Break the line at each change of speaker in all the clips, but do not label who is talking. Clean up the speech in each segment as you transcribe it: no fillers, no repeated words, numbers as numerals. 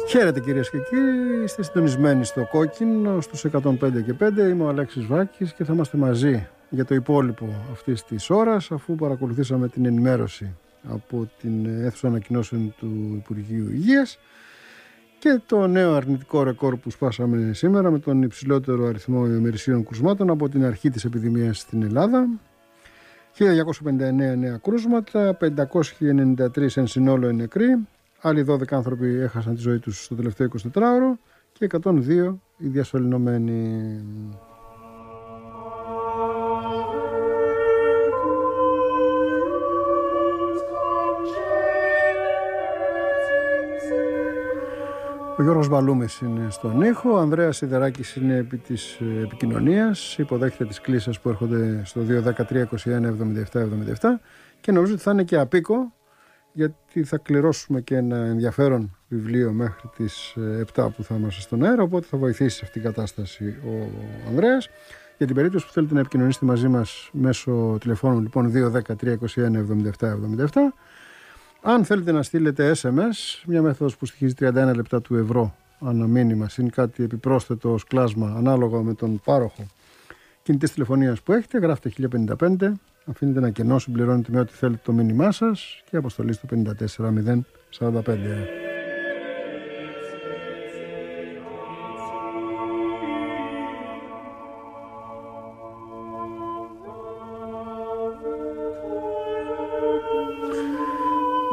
Χαίρετε κυρίες και κύριοι, είστε συντονισμένοι στο Κόκκινο στους 105 και 5. Είμαι ο Αλέξης Βάκης και θα είμαστε μαζί για το υπόλοιπο αυτής της ώρας, αφού παρακολουθήσαμε την ενημέρωση από την αίθουσα ανακοινώσεων του Υπουργείου Υγείας και το νέο αρνητικό ρεκόρ που σπάσαμε σήμερα με τον υψηλότερο αριθμό ημερησίων κρουσμάτων από την αρχή της επιδημίας στην Ελλάδα. 1259 νέα κρούσματα, 593 εν συνόλο νεκροί. Άλλοι 12 άνθρωποι έχασαν τη ζωή τους στο τελευταίο 24ωρο και 102 οι διασωληνωμένοι. Ο Γιώργος Μπαλούμης είναι στον ήχο, ο Ανδρέας Σιδεράκης είναι επί της επικοινωνίας, υποδέχεται τις κλήσεις που έρχονται στο 213-21-77-77 και νομίζω ότι θα είναι και απίκο, γιατί θα κληρώσουμε και ένα ενδιαφέρον βιβλίο μέχρι τις 7 που θα είμαστε στον αέρα, οπότε θα βοηθήσει σε αυτήν την κατάσταση ο Ανδρέας. Για την περίπτωση που θέλετε να επικοινωνήσετε μαζί μας μέσω τηλεφώνου, λοιπόν, 213-21-77-77. Αν θέλετε να στείλετε SMS, μια μέθοδος που στοιχίζει 31 λεπτά του ευρώ ανά μήνυμα, συν κάτι επιπρόσθετο ως κλάσμα ανάλογα με τον πάροχο κινητής τηλεφωνίας που έχετε, γράφετε 1055, αφήνετε ένα κενό, συμπληρώνετε με ό,τι θέλετε το μήνυμά σας και αποστολή στο 54045.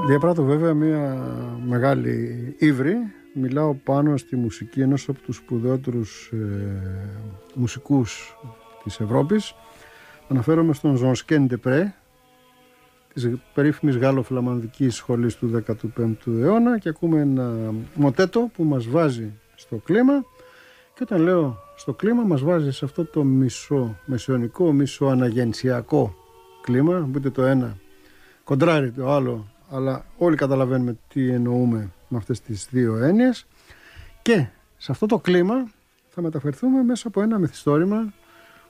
Διαπράττω βέβαια μια μεγάλη ύβρι. Μιλάω πάνω στη μουσική ενός από τους σπουδαιότερους μουσικούς της Ευρώπης. Αναφέρομαι στον Ζονσκέν Ντεπρέ, της περίφημης γάλλο-φλαμανδικής σχολής του 15ου αιώνα, και ακούμε ένα μοτέτο που μας βάζει στο κλίμα, και όταν λέω στο κλίμα μας βάζει σε αυτό το μεσαιωνικό, μισοαναγενσιακό κλίμα, ούτε το ένα κοντράρει το άλλο, αλλά όλοι καταλαβαίνουμε τι εννοούμε με αυτές τις δύο έννοιες, και σε αυτό το κλίμα θα μεταφερθούμε μέσα από ένα μυθιστόρημα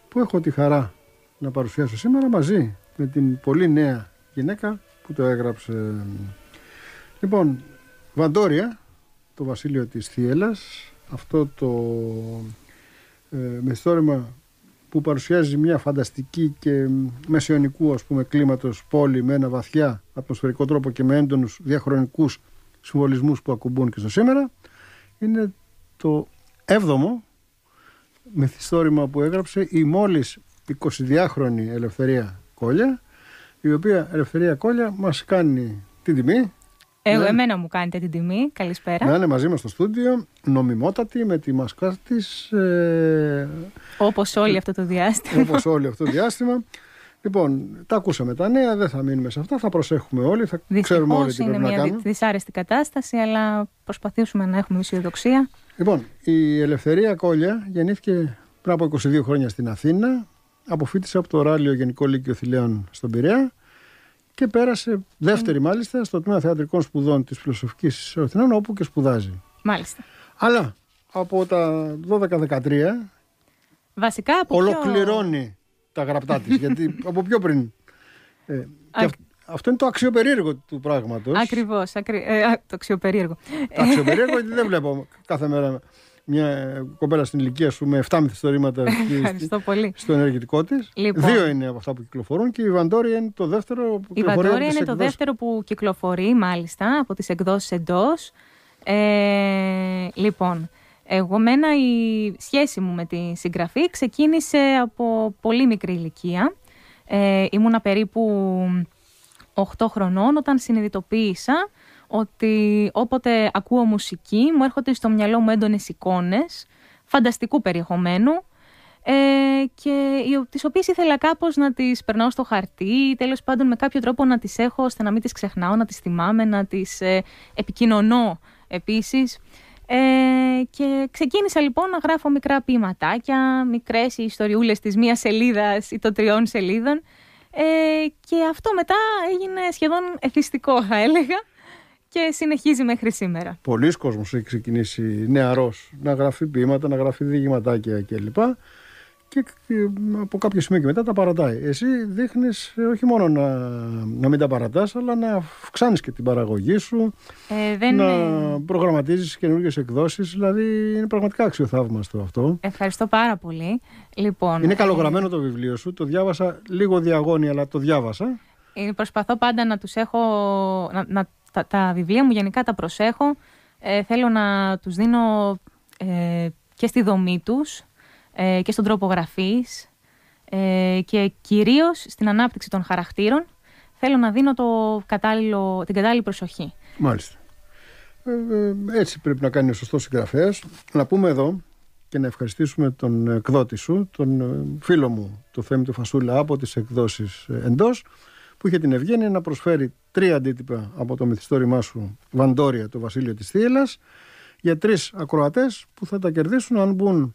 που έχω τη χαρά να παρουσιάσω σήμερα μαζί με την πολύ νέα γυναίκα που το έγραψε. Λοιπόν, Βαντόρια, το βασίλειο της Θίελας, αυτό το μυθιστόρημα που παρουσιάζει μια φανταστική και μεσαιωνικού, ας πούμε, κλίματος πόλη με ένα βαθιά ατμοσφαιρικό τρόπο και με έντονους διαχρονικούς συμβολισμούς που ακουμπούν και στο σήμερα, είναι το 7ο μυθιστόρημα που έγραψε η μόλις 22χρονη Ελευθερία Κόλια, η οποία Ελευθερία Κόλια μας κάνει την τιμή.
Εμένα μου κάνετε την τιμή. Καλησπέρα.
Να είναι μαζί μας στο στούντιο, νομιμότατη, με τη μασκά της.
Όπως όλοι αυτό το διάστημα.
Όπως όλοι αυτό το διάστημα. Λοιπόν, τα ακούσαμε τα νέα, δεν θα μείνουμε σε αυτά, θα προσέχουμε όλοι, θα ξέρουμε όλοι τι πρέπει να κάνουμε.
Είναι μια δυσάρεστη κατάσταση, αλλά προσπαθήσουμε να έχουμε αισιοδοξία.
Λοιπόν, η Ελευθερία Κόλια γεννήθηκε πριν από 22 χρόνια στην Αθήνα, αποφοίτησε από το Ράλιο Γενικό Λύκειο Θηλαίων στον Πειραιά και πέρασε δεύτερη μάλιστα στο τμήμα θεατρικών σπουδών της Φιλοσοφικής Αθηνών, όπου και σπουδάζει.
Μάλιστα.
Αλλά από τα 12-13
βασικά
ολοκληρώνει τα γραπτά της, γιατί από πιο πριν. Αυτό είναι το αξιοπερίεργο του πράγματος.
Ακριβώς, το αξιοπερίεργο.
Το αξιοπερίεργο, γιατί δεν βλέπω κάθε μέρα μια κοπέλα στην ηλικία σου με 7 μυθιστορήματα στο ενεργητικό της. Λοιπόν, 2 είναι από αυτά που κυκλοφορούν και η Βαντόρια είναι το δεύτερο που κυκλοφορεί.
Η Βαντόρια είναι το δεύτερο που κυκλοφορεί, μάλιστα, από τις εκδόσεις εντός. Λοιπόν, μένα η σχέση μου με τη συγγραφή ξεκίνησε από πολύ μικρή ηλικία. Ήμουνα περίπου 8 χρονών όταν συνειδητοποίησα ότι όποτε ακούω μουσική μου έρχονται στο μυαλό μου έντονες εικόνες φανταστικού περιεχομένου, και τις οποίες ήθελα κάπως να τις περνάω στο χαρτί, τέλος πάντων με κάποιο τρόπο να τις έχω ώστε να μην τις ξεχνάω, να τις θυμάμαι, να τις επικοινωνώ επίσης. Και ξεκίνησα λοιπόν να γράφω μικρά ποίηματάκια, μικρές ιστοριούλες της 1 σελίδας ή των 3 σελίδων, και αυτό μετά έγινε σχεδόν εθιστικό, θα έλεγα, και συνεχίζει μέχρι σήμερα.
Πολλοί κόσμος έχει ξεκινήσει νεαρός να γράφει ποίηματα, να γράφει διηγηματάκια κλπ. και από κάποιο σημείο και μετά τα παρατάει. Εσύ δείχνεις όχι μόνο να μην τα παρατάς, αλλά να αυξάνεις και την παραγωγή σου, να προγραμματίζεις καινούργιες εκδόσεις. Δηλαδή είναι πραγματικά αξιοθαύμαστο αυτό.
Ευχαριστώ πάρα πολύ. Λοιπόν,
είναι καλογραμμένο το βιβλίο σου, το διάβασα λίγο διαγώνια, αλλά το διάβασα.
Προσπαθώ πάντα να τους έχω, τα βιβλία μου γενικά τα προσέχω. Θέλω να τους δίνω και στη δομή τους και στον τρόπο γραφής και κυρίως στην ανάπτυξη των χαρακτήρων. Θέλω να δίνω την κατάλληλη προσοχή.
Μάλιστα. Έτσι πρέπει να κάνει ο σωστός συγγραφέας. Να πούμε εδώ και να ευχαριστήσουμε τον εκδότη σου, τον φίλο μου, το Θέμη του Φασούλα, από τις εκδόσεις Εντός, που είχε την ευγένεια να προσφέρει 3 αντίτυπα από το μυθιστόρημά σου Βαντόρια, το Βασίλειο της Θίελλας, για 3 ακροατές που θα τα κερδίσουν αν μπουν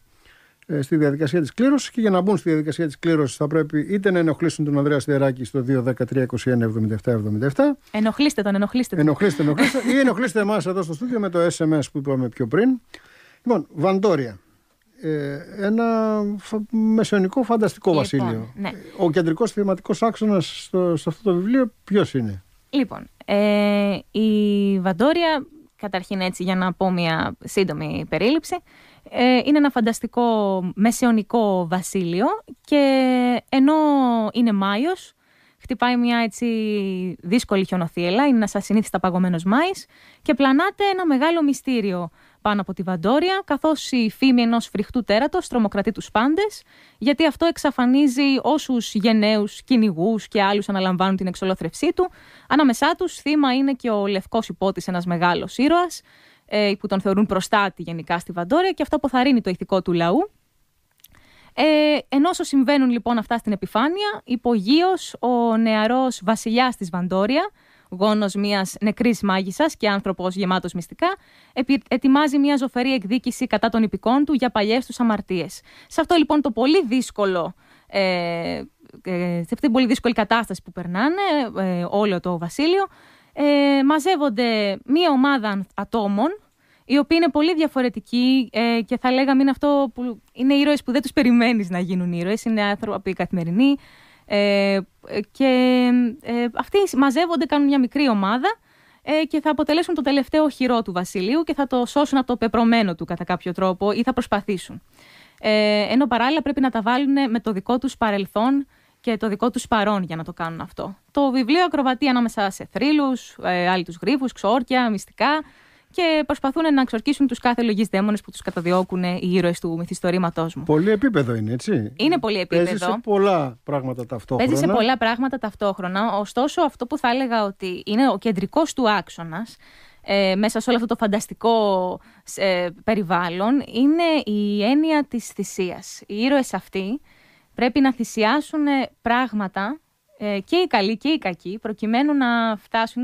στη διαδικασία της κλήρωσης. Και για να μπουν στη διαδικασία της κλήρωσης θα πρέπει είτε να ενοχλήσουν τον Ανδρέα Σιδεράκη στο 2-10-321-77-77.
Ενοχλήστε τον.
Ή ενοχλήστε εμάς εδώ στο στούντιο με το SMS που είπαμε πιο πριν. Λοιπόν, Βαντόρια. Ένα μεσαιωνικό φανταστικό βασίλειο. Ναι. Ο κεντρικός θεματικός άξονας σε αυτό το βιβλίο ποιος είναι?
Λοιπόν, η Βαντόρια, καταρχήν έτσι για να πω μια σύντομη περίληψη, είναι ένα φανταστικό μεσαιωνικό βασίλειο και ενώ είναι Μάιος, χτυπάει μια έτσι δύσκολη χιονοθύελλα, είναι ένας ασυνήθιστα παγωμένος Μάης και πλανάται ένα μεγάλο μυστήριο πάνω από τη Βαντόρια, καθώς η φήμη ενός φρικτού τέρατος τρομοκρατεί τους πάντες, γιατί αυτό εξαφανίζει όσους γενναίους, κυνηγούς και άλλους αναλαμβάνουν την εξολόθρευσή του. Ανάμεσά τους θύμα είναι και ο Λευκός Υπότης, ένας μεγάλος ήρωας, που τον θεωρούν προστάτη γενικά στη Βαντόρια, και αυτό αποθαρρύνει το ηθικό του λαού. Ενώ όσο συμβαίνουν λοιπόν αυτά στην επιφάνεια, υπογείως ο νεαρός βασιλιάς της Βαντόρια, γόνος μιας νεκρής μάγισσας και άνθρωπος γεμάτος μυστικά, ετοιμάζει μια ζωφερή εκδίκηση κατά των υπηκών του για παλιές τους αμαρτίες. Σε αυτό λοιπόν το πολύ δύσκολο, σε αυτή την πολύ δύσκολη κατάσταση που περνάνε όλο το βασίλειο, μαζεύονται μια ομάδα ατόμων, οι οποίοι είναι πολύ διαφορετικοί και θα λέγαμε είναι αυτό που είναι ήρωες που δεν τους περιμένεις να γίνουν ήρωες, είναι άνθρωποι καθημερινοί, και αυτοί μαζεύονται, κάνουν μια μικρή ομάδα και θα αποτελέσουν το τελευταίο οχυρό του βασιλείου και θα το σώσουν από το πεπρωμένο του κατά κάποιο τρόπο, ή θα προσπαθήσουν. Ενώ παράλληλα πρέπει να τα βάλουν με το δικό τους παρελθόν και το δικό τους παρόν για να το κάνουν αυτό. Το βιβλίο ακροβατεί ανάμεσα σε θρύλους, άλυτους γρίφους, ξόρκια, μυστικά, και προσπαθούν να εξορκίσουν τους κάθε λογής δαίμονες που τους καταδιώκουν οι ήρωες του μυθιστορήματός μου.
Πολύ επίπεδο είναι, έτσι.
Είναι πολύ επίπεδο.
Παίζει σε πολλά πράγματα ταυτόχρονα.
Ωστόσο, αυτό που θα έλεγα ότι είναι ο κεντρικός του άξονας μέσα σε όλο αυτό το φανταστικό περιβάλλον είναι η έννοια της θυσίας. Οι ήρωες αυτοί πρέπει να θυσιάσουν πράγματα, και οι καλοί και οι κακοί, προκειμένου να φτάσουν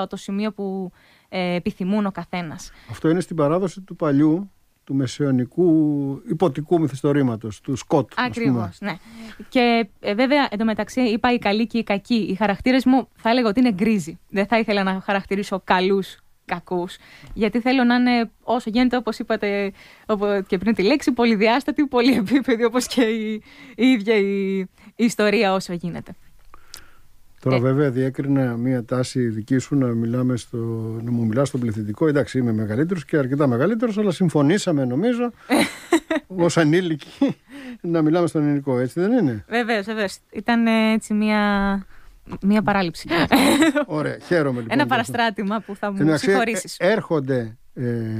το σημείο που επιθυμούν ο καθένας.
Αυτό είναι στην παράδοση του παλιού, του μεσαιωνικού υποτικού μυθιστορήματος, του Σκοτ.
Ακριβώς, ναι. Και βέβαια, εντωμεταξύ, είπα οι καλοί και οι κακοί. Οι χαρακτήρες μου θα έλεγα ότι είναι γκρίζοι. Δεν θα ήθελα να χαρακτηρίσω καλούς, κακούς, γιατί θέλω να είναι όσο γίνεται, όπως είπατε και πριν τη λέξη, πολυδιάστατη, πολυεπίπεδη, όπως και η ίδια η ιστορία όσο γίνεται.
Τώρα βέβαια διέκρινα μια τάση δική σου να μου μιλάς στον πληθυντικό. Εντάξει, είμαι μεγαλύτερος και αρκετά μεγαλύτερος, αλλά συμφωνήσαμε νομίζω ως ανήλικοι να μιλάμε στον ελληνικό, έτσι δεν είναι?
Βεβαίως. Ήταν έτσι μια παράληψη.
Ωραία, χαίρομαι λοιπόν.
Ένα παραστράτημα που θα μου συγχωρήσεις.
Έρχονται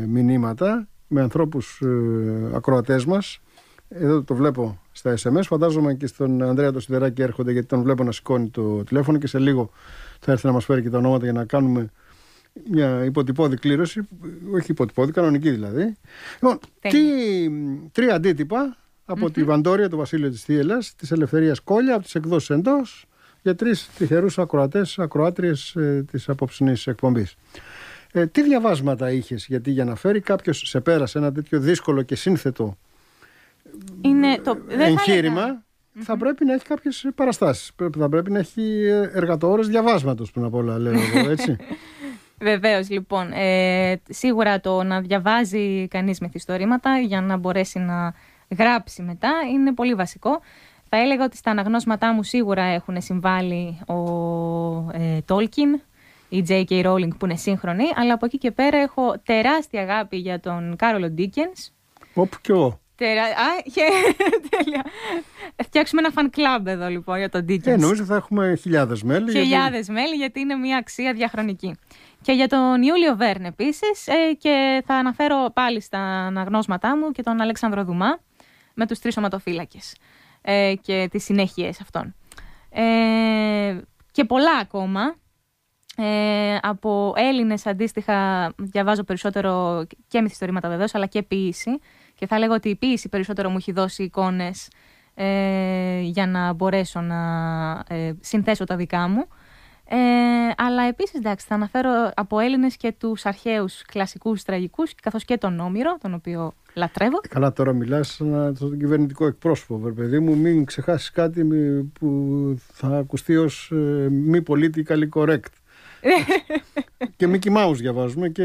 μηνύματα με ανθρώπους ακροατές μας. Εδώ το βλέπω στα SMS. Φαντάζομαι και στον Ανδρέα το Σιδεράκη έρχονται, γιατί τον βλέπω να σηκώνει το τηλέφωνο και σε λίγο θα έρθει να μας φέρει και τα ονόματα για να κάνουμε μια υποτυπώδη κλήρωση. Όχι υποτυπώδη, κανονική δηλαδή. Λοιπόν, 3 αντίτυπα από τη Βαντόρια, το Βασίλειο της Θίελλας, της Ελευθερίας Κόλια, από τις εκδόσεις Εντός, για 3 τυχερούς ακροατές, ακροάτριες της απόψινής εκπομπής. Τι διαβάσματα είχες, γιατί για να φέρει κάποιος σε πέρα σε ένα τέτοιο δύσκολο και σύνθετο εγχείρημα, θα πρέπει να έχει κάποιες παραστάσεις. Θα πρέπει να έχει εργατόρες διαβάσματος, πριν απ' όλα, λέω εγώ, έτσι.
Βεβαίως, λοιπόν. Σίγουρα το να διαβάζει κανείς μυθιστορήματα για να μπορέσει να γράψει μετά, είναι πολύ βασικό. Θα έλεγα ότι στα αναγνώσματά μου σίγουρα έχουν συμβάλει ο Tolkien, η J.K. Rowling που είναι σύγχρονη, αλλά από εκεί και πέρα έχω τεράστια αγάπη για τον Κάρολο Ντίκενς.
Όπου και εγώ.
Τέλεια. Φτιάξουμε ένα fan club εδώ λοιπόν για τον Ντίκενς.
Νομίζω θα έχουμε χιλιάδες μέλη.
Μέλη, γιατί είναι μια αξία διαχρονική. Και για τον Ιούλιο Βέρν επίσης, και θα αναφέρω πάλι στα αναγνώσματά μου και τον Αλέξανδρο Δουμά με τους 3 σωματοφύλακες και τις συνέχειες αυτών. Και πολλά ακόμα. Από Έλληνες αντίστοιχα διαβάζω περισσότερο και μυθιστορήματα βεβαίως, αλλά και ποίηση, και θα λέγω ότι η ποίηση περισσότερο μου έχει δώσει εικόνες για να μπορέσω να συνθέσω τα δικά μου, αλλά επίσης εντάξει, θα αναφέρω από Έλληνες και τους αρχαίους κλασικούς τραγικούς, καθώς και τον Όμηρο, τον οποίο λατρεύω. Καλά,
τώρα μιλάς στον κυβερνητικό εκπρόσωπο, παιδί μου, μην ξεχάσεις κάτι που θα ακουστεί ως μη πολιτically correct. Και Mickey Mouse διαβάζουμε και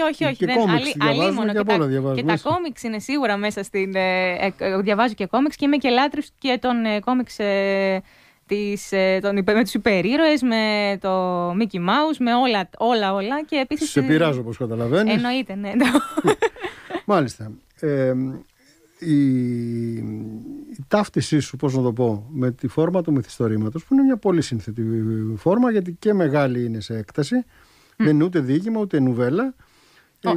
όχι,
και κόμιξ διαβάζουμε και από όλα διαβάζουμε.
Και τα κόμιξ είναι σίγουρα μέσα στην... διαβάζω και κόμιξ και είμαι και λάτρης και των κόμιξ με τους υπερήρωες, με το Mickey Mouse, με όλα. Και επίσης...
Σε πειράζω, όπως καταλαβαίνεις.
Εννοείται, ναι.
Μάλιστα. Η ταύτισή σου, πώς να το πω, με τη φόρμα του μυθιστορήματος, που είναι μια πολύ σύνθετη φόρμα, γιατί και μεγάλη είναι σε έκταση, δεν είναι ούτε διήγημα ούτε νουβέλα,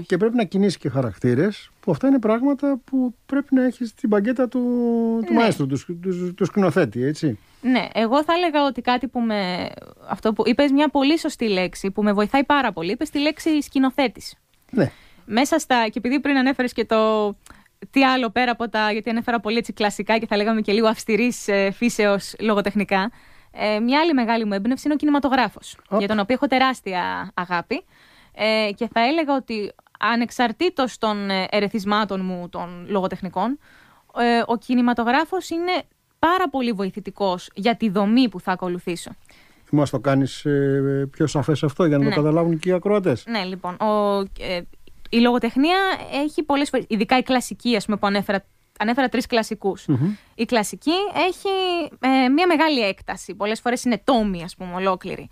και πρέπει να κινήσει και χαρακτήρες, που αυτά είναι πράγματα που πρέπει να έχεις την μπαγκέτα του μαέστρου, του σκηνοθέτη, έτσι. Ναι,
εγώ θα έλεγα ότι κάτι αυτό που είπες, μια πολύ σωστή λέξη που με βοηθάει πάρα πολύ, είπες τη λέξη σκηνοθέτης.
Ναι.
Μέσα και επειδή πριν ανέφερες και το... Τι άλλο πέρα από γιατί ανέφερα πολύ έτσι κλασικά και θα λέγαμε και λίγο αυστηρής φύσεως λογοτεχνικά, μια άλλη μεγάλη μου έμπνευση είναι ο κινηματογράφος, για τον οποίο έχω τεράστια αγάπη, και θα έλεγα ότι ανεξαρτήτως των ερεθισμάτων μου των λογοτεχνικών, ο κινηματογράφος είναι πάρα πολύ βοηθητικός για τη δομή που θα ακολουθήσω.
Μας το κάνεις πιο σαφές αυτό για να το καταλάβουν και οι ακροατές.
Ναι, λοιπόν, η λογοτεχνία έχει πολλές φορές, ειδικά η κλασική, ας πούμε, που ανέφερα 3 κλασικούς. Η κλασική έχει μια μεγάλη έκταση. Πολλές φορές είναι τόμοι, ας πούμε, ολόκληρη.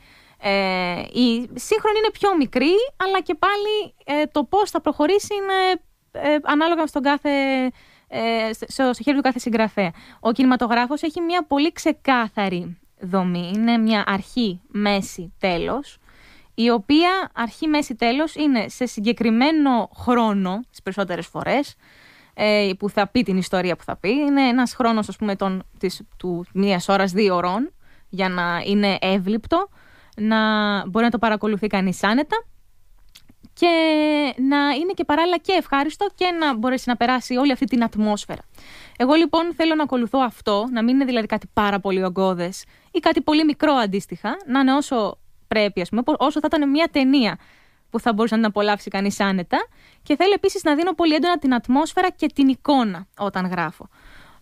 Η σύγχρονη είναι πιο μικρή, αλλά και πάλι το πώς θα προχωρήσει είναι ανάλογα στο χέρι του κάθε συγγραφέα. Ο κινηματογράφος έχει μια πολύ ξεκάθαρη δομή. Είναι μια αρχή, μέση, τέλος, η οποία αρχή, μέση, τέλος είναι σε συγκεκριμένο χρόνο, τις περισσότερες φορές, που θα πει την ιστορία που θα πει. Είναι ένας χρόνος, ας πούμε, του 1 ώρας, 2 ώρων, για να είναι εύληπτο, να μπορεί να το παρακολουθεί κανείς άνετα και να είναι και παράλληλα και ευχάριστο και να μπορέσει να περάσει όλη αυτή την ατμόσφαιρα. Εγώ λοιπόν θέλω να ακολουθώ αυτό, να μην είναι δηλαδή κάτι πάρα πολύ ογκώδες ή κάτι πολύ μικρό αντίστοιχα, να είναι όσο πρέπει, ας πούμε, όσο θα ήταν μια ταινία που θα μπορούσε να την απολαύσει κανείς άνετα, και θέλω επίσης να δίνω πολύ έντονα την ατμόσφαιρα και την εικόνα όταν γράφω.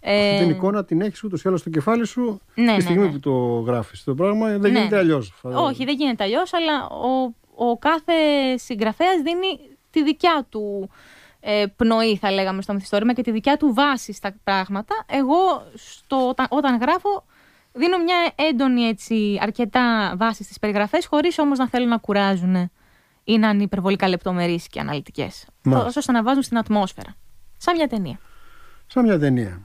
Αυτή την εικόνα την έχεις ούτως ή άλλως στο κεφάλι σου τη στιγμή που το γράφεις. Το πράγμα δεν γίνεται αλλιώς.
Όχι, δεν γίνεται αλλιώς, αλλά ο κάθε συγγραφέας δίνει τη δικιά του πνοή, θα λέγαμε, στο μυθιστόρημα και τη δικιά του βάση στα πράγματα. Εγώ όταν γράφω δίνω μια έντονη, έτσι, αρκετά βάση στις περιγραφές, χωρίς όμως να θέλω να κουράζουν ή να είναι υπερβολικά λεπτομερείς και αναλυτικές. Ώστε να βάζουν στην ατμόσφαιρα. Σαν μια ταινία.
Σαν μια ταινία.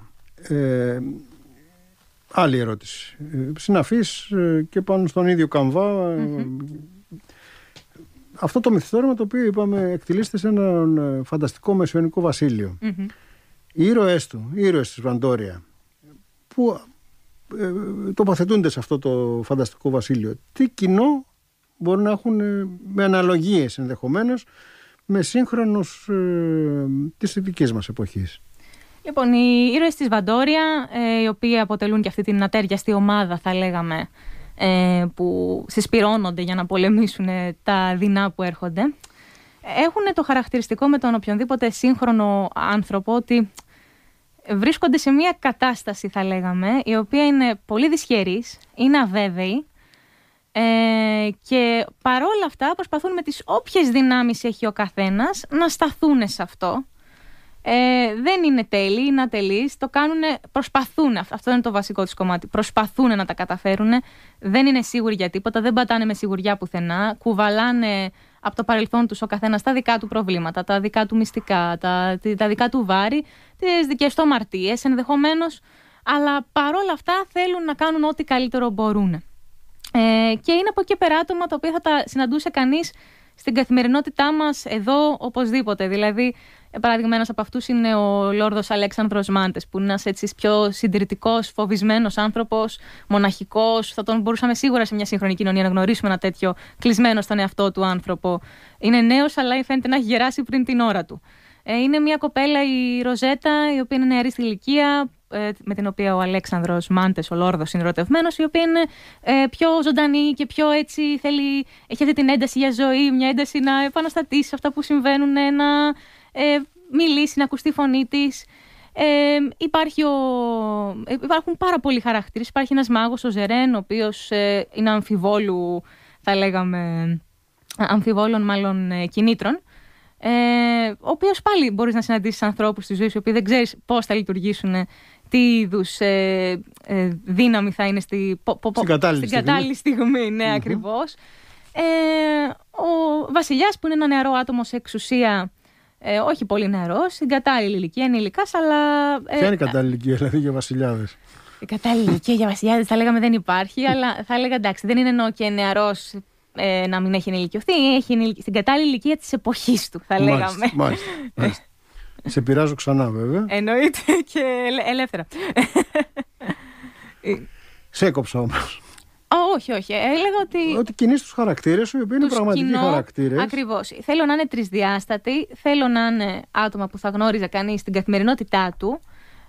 Άλλη ερώτηση. Συναφής και πάνω στον ίδιο καμβά. Αυτό το μυθιστόρημα, το οποίο είπαμε εκτελήσεται σε έναν φανταστικό μεσαιωνικό βασίλειο. Οι ήρωες του, οι ήρωες της Βαντόρια, που τοποθετούνται σε αυτό το φανταστικό βασίλειο, τι κοινό μπορούν να έχουν, με αναλογίες ενδεχομένως, με σύγχρονους της δικής μας εποχής?
Λοιπόν, οι ήρωες της Βαντόρια, οι οποίοι αποτελούν και αυτή την ατέριαστη ομάδα, θα λέγαμε, που συσπυρώνονται για να πολεμήσουν τα δεινά που έρχονται, έχουν το χαρακτηριστικό με τον οποιονδήποτε σύγχρονο άνθρωπο ότι βρίσκονται σε μια κατάσταση, θα λέγαμε, η οποία είναι πολύ δυσχερής, είναι αβέβαιη, και παρόλα αυτά προσπαθούν με τις όποιες δυνάμεις έχει ο καθένας να σταθούν σε αυτό, Δεν είναι τέλειοι, είναι ατελείς, το κάνουνε, προσπαθούν, αυτό είναι το βασικό της κομμάτι, προσπαθούν να τα καταφέρουν, δεν είναι σίγουροι για τίποτα, δεν πατάνε με σιγουριά πουθενά, κουβαλάνε από το παρελθόν τους ο καθένας τα δικά του προβλήματα, τα δικά του μυστικά, τα δικά του βάρη, τις δικές του αμαρτίες ενδεχομένως, αλλά παρόλα αυτά θέλουν να κάνουν ό,τι καλύτερο μπορούν. Και είναι από εκεί πέρα άτομα τα οποία θα τα συναντούσε κανείς στην καθημερινότητά μας εδώ οπωσδήποτε. Δηλαδή, παράδειγμα, ένας από αυτούς είναι ο Λόρδος Αλέξανδρος Μάντες, που είναι ένας έτσι πιο συντηρητικός, φοβισμένος άνθρωπος, μοναχικός. Θα τον μπορούσαμε σίγουρα σε μια σύγχρονη κοινωνία να γνωρίσουμε ένα τέτοιο κλεισμένο στον εαυτό του άνθρωπο. Είναι νέος, αλλά φαίνεται να έχει γεράσει πριν την ώρα του. Είναι μια κοπέλα, η Ροζέτα, η οποία είναι νεαρή στη ηλικία, με την οποία ο Αλέξανδρος Μάντες, ο Λόρδος, είναι ερωτευμένος, η οποία είναι πιο ζωντανή και πιο έτσι έχει αυτή την ένταση για ζωή, μια ένταση να επαναστατήσει σε αυτά που συμβαίνουν, να μιλήσει, να ακουστεί η φωνή της. Υπάρχουν πάρα πολλοί χαρακτήρες. Υπάρχει ένας μάγος, ο Ζερέν, ο οποίος είναι αμφιβόλου, θα λέγαμε, αμφιβόλων μάλλον κινήτρων, ο οποίος πάλι μπορείς να συναντήσεις ανθρώπους στη ζωή σου, οι οποίοι δεν ξέρεις πώς θα λειτουργήσουν, τι είδους δύναμη θα είναι στην κατάλληλη στιγμή. Ναι, ακριβώς. Ο βασιλιάς, που είναι ένα νεαρό άτομο σε εξουσία, όχι πολύ νεαρός, στην κατάλληλη ηλικία, ενηλικάς, αλλά...
Ποια είναι η κατάλληλη ηλικία, δηλαδή, για βασιλιάδες?
Η κατάλληλη ηλικία για βασιλιάδες θα λέγαμε δεν υπάρχει, αλλά θα έλεγα εντάξει, δεν είναι εννοώ και νεαρός να μην έχει ενηλικιωθεί, έχει στην κατάλληλη ηλικία της εποχής του, θα λέγαμε.
Μάλιστα. Σε πειράζω ξανά, βέβαια.
Εννοείται, και ελεύθερα.
Σε έκοψα όμως.
Όχι. Έλεγα ότι.
Ότι κινείς τους χαρακτήρες σου, οι οποίοι είναι πραγματικοί χαρακτήρες.
Ακριβώς. Θέλω να είναι τρισδιάστατοι, θέλω να είναι άτομα που θα γνώριζε κανείς στην καθημερινότητά του,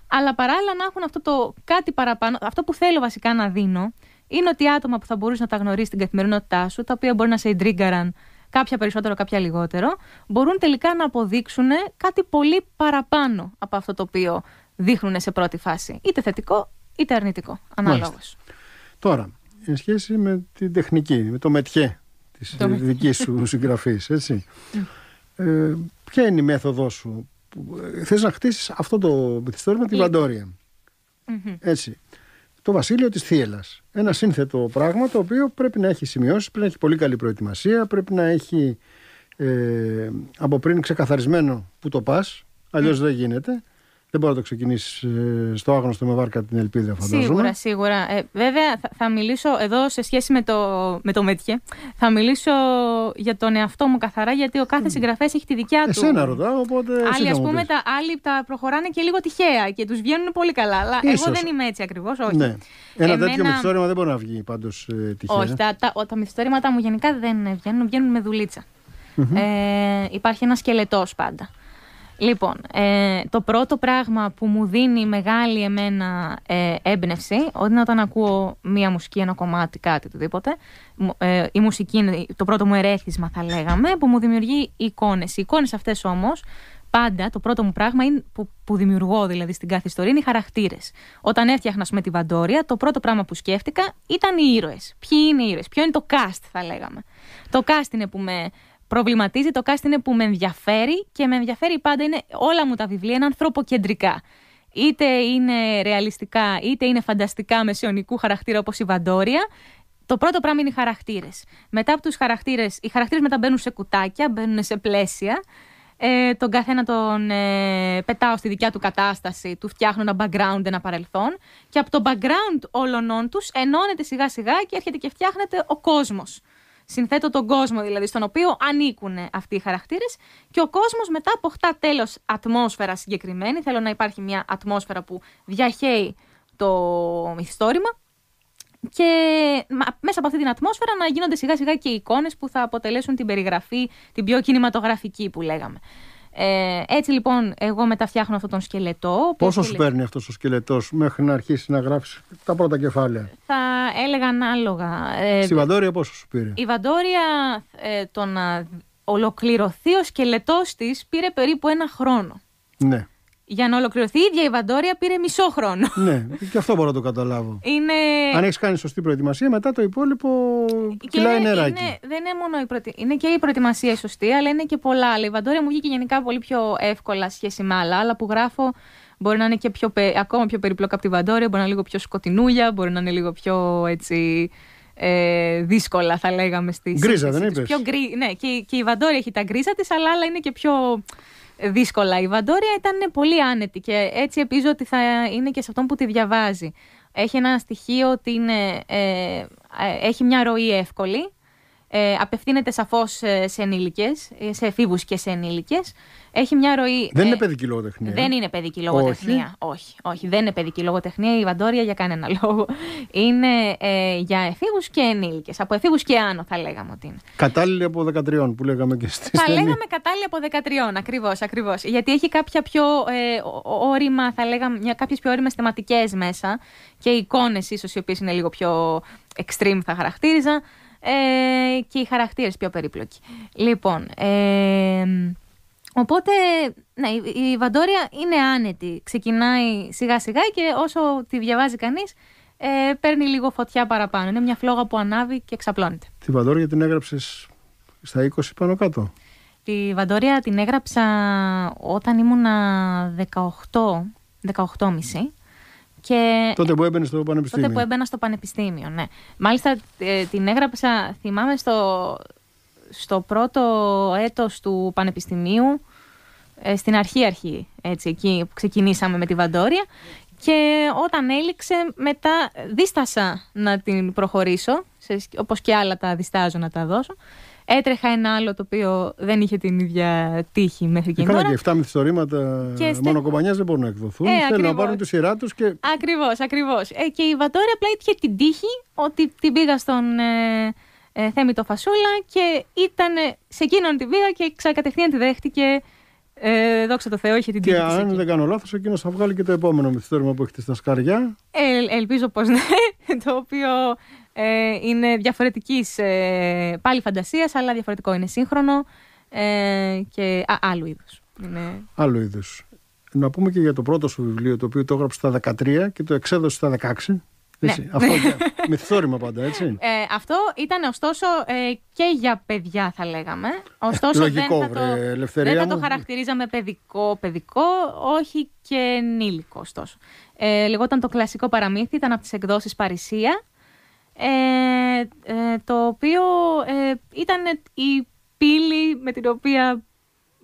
αλλά παράλληλα να έχουν αυτό το κάτι παραπάνω. Αυτό που θέλω βασικά να δίνω είναι ότι άτομα που θα μπορούσε να τα γνωρίσει στην καθημερινότητά σου, τα οποία μπορεί να σε εντρίγκαραν, κάποια περισσότερο, κάποια λιγότερο, μπορούν τελικά να αποδείξουν κάτι πολύ παραπάνω από αυτό το οποίο δείχνουν σε πρώτη φάση. Είτε θετικό, είτε αρνητικό, ανάλογος.
Τώρα, εν σχέση με την τεχνική, με το μετιέ της δικής σου συγγραφής, έτσι. Ποια είναι η μέθοδός σου? Θες να χτίσεις αυτό το μυθιστόρημα, τη Βαντόρια. Έτσι. Το βασίλειο της Θίελας. Ένα σύνθετο πράγμα, το οποίο πρέπει να έχει σημειώσεις, πρέπει να έχει πολύ καλή προετοιμασία, πρέπει να έχει από πριν ξεκαθαρισμένο που το πας, αλλιώς δεν γίνεται. Δεν μπορεί να το ξεκινήσεις στο άγνωστο με βάρκα την ελπίδα, φαντάζομαι.
Σίγουρα. Βέβαια, θα μιλήσω εδώ σε σχέση με το μετιέ. Θα μιλήσω για τον εαυτό μου καθαρά, γιατί ο κάθε συγγραφέας έχει τη δικιά του.
Εσένα ρωτάω, οπότε.
Άλλοι, ας πούμε, άλλοι τα προχωράνε και λίγο τυχαία και τους βγαίνουν πολύ καλά. Αλλά εγώ δεν είμαι έτσι ακριβώς. Όχι.
Ναι. Ένα τέτοιο μυθιστόρημα δεν μπορεί να βγει πάντως τυχαία.
Όχι. Τα μυθιστόρηματά μου γενικά δεν βγαίνουν με δουλίτσα. Υπάρχει ένα σκελετός πάντα. Λοιπόν, το πρώτο πράγμα που μου δίνει μεγάλη εμένα έμπνευση, είναι όταν ακούω μία μουσική, ένα κομμάτι, κάτι, οτιδήποτε. Η μουσική είναι το πρώτο μου ερέθισμα, θα λέγαμε, που μου δημιουργεί εικόνες. Οι εικόνες αυτές όμως, πάντα το πρώτο μου πράγμα είναι που δημιουργώ δηλαδή στην κάθε ιστορία, είναι οι χαρακτήρες. Όταν έφτιαχνα με τη Βαντόρια, το πρώτο πράγμα που σκέφτηκα ήταν οι ήρωες. Ποιοι είναι οι ήρωες, ποιο είναι το cast, θα λέγαμε. Το cast είναι που με προβληματίζει, το cast είναι που με ενδιαφέρει, και με ενδιαφέρει πάντα, είναι όλα μου τα βιβλία είναι ανθρωποκεντρικά. Είτε είναι ρεαλιστικά, είτε είναι φανταστικά μεσαιωνικού χαρακτήρα όπως η Βαντόρια. Το πρώτο πράγμα είναι οι χαρακτήρες. Μετά από τους χαρακτήρες, οι χαρακτήρες μετά μπαίνουν σε κουτάκια, μπαίνουν σε πλαίσια. Τον καθένα τον πετάω στη δικιά του κατάσταση, του φτιάχνω ένα background, ένα παρελθόν, και από το background όλων τους ενώνεται σιγά σιγά και έρχεται και φτιάχνεται ο κόσμος. Συνθέτω τον κόσμο δηλαδή, στον οποίο ανήκουν αυτοί οι χαρακτήρες, και ο κόσμος μετά αποκτά τέλος ατμόσφαιρα συγκεκριμένη. Θέλω να υπάρχει μια ατμόσφαιρα που διαχέει το μυθιστόρημα, και μέσα από αυτή την ατμόσφαιρα να γίνονται σιγά σιγά και οι εικόνες που θα αποτελέσουν την περιγραφή, την πιο κινηματογραφική που λέγαμε. Έτσι λοιπόν εγώ μετά φτιάχνω αυτόν τον σκελετό.
Πόσο σου παίρνει αυτός ο σκελετός μέχρι να αρχίσει να γράφεις τα πρώτα κεφάλαια?
Θα έλεγα ανάλογα.
Στη Βαντόρια πόσο σου πήρε?
Η Βαντόρια, το να ολοκληρωθεί ο σκελετός της, πήρε περίπου 1 χρόνο.
Ναι.
για να ολοκληρωθεί η ίδια η Βαντόρια πήρε μισό χρόνο.
Ναι, και αυτό μπορώ να το καταλάβω.
Είναι...
Αν έχεις κάνει σωστή προετοιμασία, μετά το υπόλοιπο κυλάει νεράκι.
Δεν είναι μόνο είναι και η προετοιμασία σωστή, αλλά είναι και πολλά άλλα. Η Βαντόρια μου βγήκε γενικά πολύ πιο εύκολα σχέση με άλλα που γράφω. Μπορεί να είναι και ακόμα πιο περίπλοκα από τη Βαντόρια, μπορεί να είναι λίγο πιο σκοτεινούλια, μπορεί να είναι λίγο πιο έτσι, δύσκολα, θα λέγαμε.
Γκρίζα, δεν είπες?
Ναι, και η Βαντόρια έχει τα γκρίζα της, αλλά άλλα είναι και πιο δύσκολα. Η Βαντόρια ήταν πολύ άνετη και έτσι ελπίζω ότι θα είναι και σε αυτόν που τη διαβάζει. Έχει ένα στοιχείο ότι έχει μια ροή εύκολη. Απευθύνεται σαφώς σε ενήλικες, σε εφήβους και σε ενήλικες. Έχει μια ροή.
Δεν είναι παιδική λογοτεχνία.
Δεν είναι παιδική λογοτεχνία. Όχι, δεν είναι παιδική λογοτεχνία. Η Βαντόρια για κανένα λόγο. Είναι για εφήβους και ενήλικες. Από εφήβους και άνω θα λέγαμε ότι είναι.
Κατάλληλη από 13 που λέγαμε και στη
Θα λέγαμε κατάλληλη από 13, ακριβώς. Γιατί έχει κάποια πιο όρημα, θα λέγαμε, κάποιες πιο όριμες θεματικές μέσα και εικόνες ίσως οι οποίες είναι λίγο πιο extreme θα χαρακτήριζα. Και οι χαρακτήρες πιο περίπλοκοι. Λοιπόν, οπότε ναι, η Βαντόρια είναι άνετη. Ξεκινάει σιγά σιγά και όσο τη διαβάζει κανείς παίρνει λίγο φωτιά παραπάνω. Είναι μια φλόγα που ανάβει και εξαπλώνεται.
Τη Βαντόρια την έγραψες στα 20 πάνω κάτω?
Τη Βαντόρια την έγραψα όταν ήμουνα 18,5. Και
τότε που έμπαινε στο πανεπιστήμιο.
Τότε που έμπαινα στο πανεπιστήμιο, ναι. Μάλιστα την έγραψα, θυμάμαι, στο πρώτο έτος του πανεπιστημίου, στην αρχή, έτσι, εκεί που ξεκινήσαμε με τη Βαντόρια. Και όταν έληξε, μετά δίστασα να την προχωρήσω, όπως και άλλα τα διστάζω να τα δώσω. Έτρεχα ένα άλλο το οποίο δεν είχε την ίδια τύχη μέχρι και τώρα.
Και 7 μυθιστορήματα μόνο κομπανιάς δεν μπορούν να εκδοθούν. Θέλουν να πάρουν τη σειρά τους. Και...
Ακριβώς. Και η Βαντόρια απλά είχε την τύχη ότι την πήγα στον Θέμη το Φασούλα και ήταν σε εκείνον την πήγα και κατευθείαν τη δέχτηκε. Δόξα τω Θεώ, είχε την τύχη.
Και αν δεν κάνω λάθος, εκείνος θα βγάλει και το επόμενο μυθιστόρημα που έχετε στα σκαριά.
Ελπίζω πως ναι. Το οποίο είναι διαφορετικής πάλι φαντασίας, αλλά διαφορετικό. Είναι σύγχρονο και άλλου είδους.
Άλλου είδους. Να πούμε και για το πρώτο σου βιβλίο, το οποίο το έγραψε στα 13 και το εξέδωσε στα 16.
Ναι.
Αυτό μυθιστόρημα πάντα, έτσι.
Αυτό ήταν ωστόσο και για παιδιά, θα λέγαμε. Ωστόσο,
λογικό,
δεν θα το χαρακτηρίζαμε παιδικό, όχι και ενήλικο, ωστόσο. Λεγόταν Το Κλασικό Παραμύθι, ήταν από τις εκδόσεις Παρισία, το οποίο ήταν η πύλη με την οποία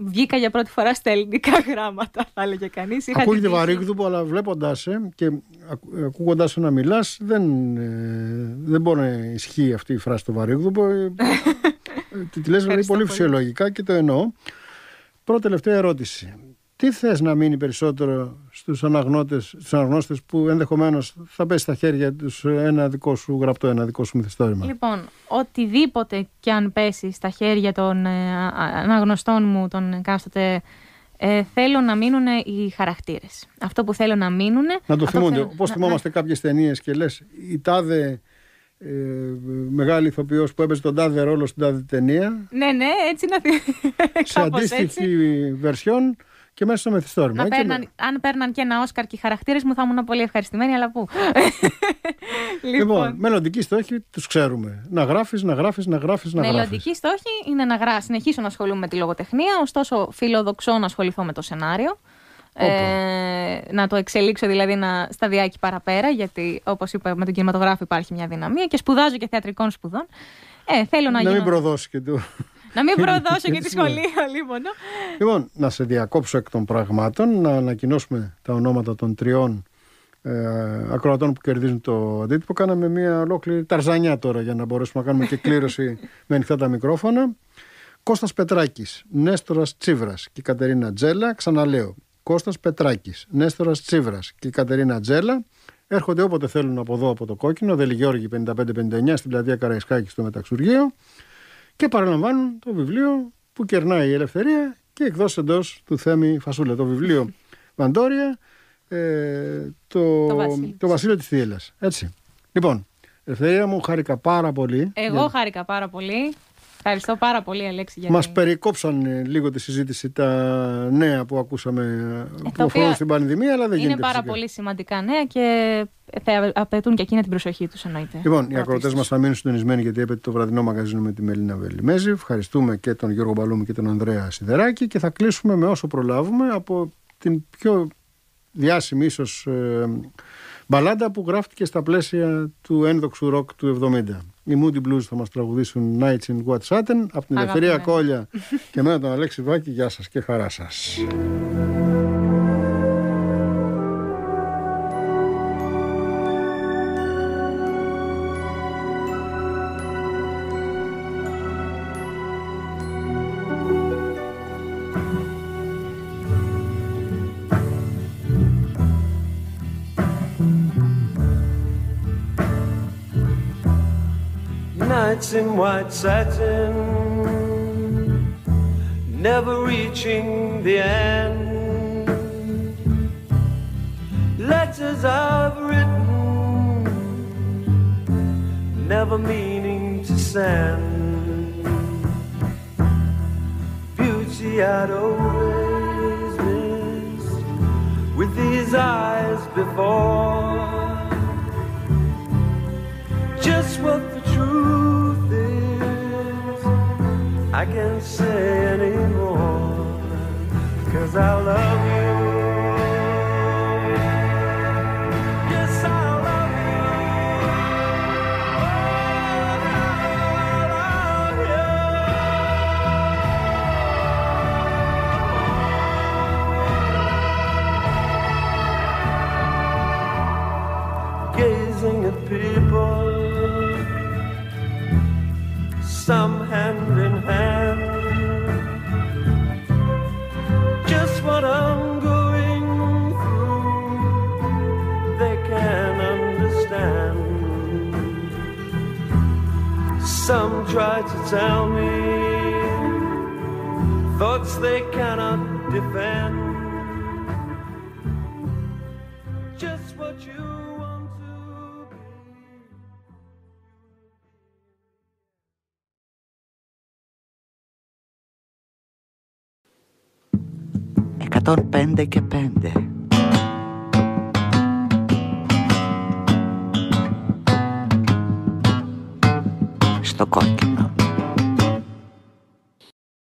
βγήκα για πρώτη φορά στα ελληνικά γράμματα, θα έλεγε κανείς.
Ακούγεται βαρύγδουπο, αλλά βλέποντας και ακούγοντας να μιλάς, δεν μπορεί να ισχύει αυτή η φράση το βαρύγδουπο. Τη λες δηλαδή πολύ φυσιολογικά και το εννοώ. Πρώτη τελευταία ερώτηση. Τι θες να μείνει περισσότερο στους αναγνώστες που ενδεχομένως θα πέσει στα χέρια τους ένα δικό σου γραπτό, ένα δικό σου μυθιστόρημα?
Λοιπόν, οτιδήποτε και αν πέσει στα χέρια των αναγνωστών μου, των εκάστοτε, θέλω να μείνουν οι χαρακτήρες. Αυτό που θέλω να μείνουν.
Να το θυμούνται. Πώς θυμόμαστε κάποιες ταινίες και λες η τάδε μεγάλη ηθοποιός που έπαιζε τον τάδε ρόλο στην τάδε ταινία.
Ναι, έτσι να θυμάμαι.
Σε αντίστοιχη βερσιόν. Και μέσα στο μυθιστόρημα.
Αν παίρναν και ένα Όσκαρ και οι χαρακτήρες μου, θα ήμουν πολύ ευχαριστημένη, αλλά πού.
Λοιπόν, μελλοντικοί στόχοι τους ξέρουμε. Να γράφεις.
Μελλοντικοί στόχοι είναι να συνεχίσω να ασχολούμαι με τη λογοτεχνία, ωστόσο φιλοδοξώ να ασχοληθώ με το σενάριο. Να το εξελίξω δηλαδή ένα σταδιάκι παραπέρα, γιατί όπως είπα με τον κινηματογράφο υπάρχει μια δυναμία και σπουδάζω και θεατρικών σπουδών. Θέλω να
μην προδώσει και το...
Να μην προδώσω και τη σχολείο,
Λοιπόν, να σε διακόψω εκ των πραγμάτων, να ανακοινώσουμε τα ονόματα των 3 ακροατών που κερδίζουν το αντίτυπο. Κάναμε μια ολόκληρη ταρζανιά τώρα για να μπορέσουμε να κάνουμε και κλήρωση με ανοιχτά τα μικρόφωνα. Κώστας Πετράκης, Νέστορας Τσίβρας και Κατερίνα Τζέλα. Ξαναλέω, Κώστας Πετράκης, Νέστορας Τσίβρας και Κατερίνα Τζέλα. Έρχονται όποτε θέλουν από εδώ, από το Κόκκινο, Δελιγιώργη 5559 στην πλατεία Καραϊσκάκη στο Μεταξουργείο. Και παραλαμβάνουν το βιβλίο που κερνάει η ελευθερία και εκδόσεις εντός του Θέμη Φασούλα. Το βιβλίο Βαντόρια, το Βασίλειο της Θίελας. Έτσι. Λοιπόν, ελευθερία μου, χάρηκα πάρα πολύ.
Εγώ χάρηκα πάρα πολύ. Ευχαριστώ πάρα πολύ, Αλέξη.
Μας περικόψαν λίγο τη συζήτηση τα νέα που ακούσαμε που αφορούν στην πανδημία, αλλά δεν γίνεται.
Είναι πάρα πολύ σημαντικά νέα και θα απαιτούν και εκείνα την προσοχή τους, εννοείται.
Λοιπόν, οι ακροατές μας θα μείνουν συντονισμένοι, γιατί έπεται το βραδινό μαγαζίνο με τη Μελίνα Βελιμέζη. Ευχαριστούμε και τον Γιώργο Μπαλούμη και τον Ανδρέα Σιδεράκη και θα κλείσουμε με όσο προλάβουμε από την πιο διάσημη ίσως μπαλάντα που γράφτηκε στα πλαίσια του ένδοξου ροκ του 70. Οι Moody Blues θα μας τραγουδήσουν Nights in What Satin από την Ελευθερία Κόλια και εμένα τον Αλέξη Βάκη. Γεια σας και χαρά σας.
Nights in white satin, never reaching the end. Letters I've written, never meaning to send. Beauty I'd always missed with these eyes before. Just what the truth is, I can't say anymore, 'cause I love you. Yes, I love you. Oh, I love you. Gazing at people, some hand in hand, just what I'm going through, they can understand. Some try to tell me thoughts they cannot defend, just what you want to be.
105 και 5. Στο κόκκι.